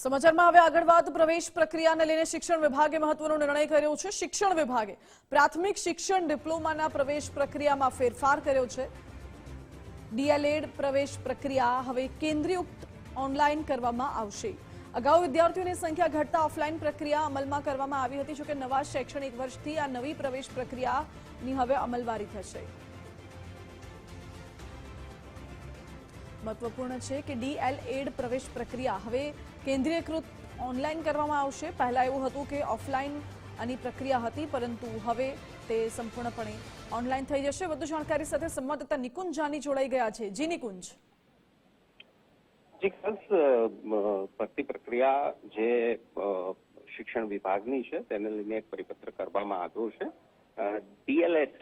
સમાચારમાં હવે આગળ વાત પ્રવેશ પ્રક્રિયાને લઈને શિક્ષણ વિભાગે મહત્વનો નિર્ણય કર્યો છે। શિક્ષણ વિભાગે પ્રાથમિક શિક્ષણ ડિપ્લોમાના પ્રવેશ પ્રક્રિયામાં ફેરફાર કર્યો છે। ડીએલએડ પ્રવેશ પ્રક્રિયા હવે કેન્દ્રીયુક્ત ઓનલાઈન કરવામાં આવશે। અગાઉ વિદ્યાર્થીઓની સંખ્યા ઘટતા ઓફલાઈન પ્રક્રિયા અમલમાં કરવામાં આવી હતી, જોકે નવા શૈક્ષણિક વર્ષથી આ નવી પ્રવેશ પ્રક્રિયાની હવે અમલવારી થશે। महत्वपूर्ण है कि डीएलएड प्रवेश प्रक्रिया हवे केन्द्रीयकृत ऑनलाइन करवामां आवशे। पहला एवुं हतुं के ऑफलाइन आनी प्रक्रिया हती, परंतु हवे ते संपूर्णपणे ऑनलाइन थई जशे। वधु जाणकारी साथे संवाददाता निकुंज जानी जोड़ाई गया छे। जी निकुंज। जी खास भर्ती प्रक्रिया जे शिक्षण विभागनी छे तेने लईने एक परिपत्र करवामां आव्यो छे। डीएलएड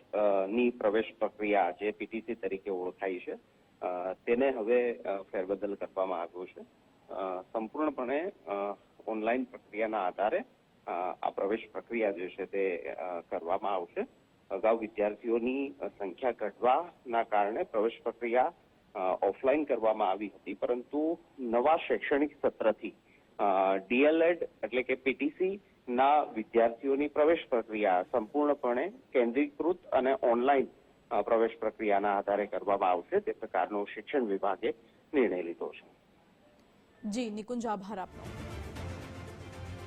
नी प्रवेश प्रक्रिया जे पीटीसी तरीके ओळखाय छे તેને હવે ફેરબદલ કરવામાં આવ્યો છે। સંપૂર્ણપણે ઓનલાઈન પ્રક્રિયાના આધારે આ પ્રવેશ પ્રક્રિયા જે છે તે કરવામાં આવશે। અગાઉ વિદ્યાર્થીઓની સંખ્યા ઘટવાના કારણે પ્રવેશ પ્રક્રિયા ઓફલાઈન કરવામાં આવી હતી, પરંતુ નવા શૈક્ષણિક સત્રથી ડીએલએડ એટલે કે પીટીસી ના વિદ્યાર્થીઓની પ્રવેશ પ્રક્રિયા સંપૂર્ણપણે કેન્દ્રીકૃત અને ઓનલાઈન प्रवेश प्रक्रियाના આધારે કરવામાં આવશે તે પ્રકારનો શિક્ષણ વિભાગે નિર્ણય લીધો છે। જી નિકુંજ, આભાર આપનો।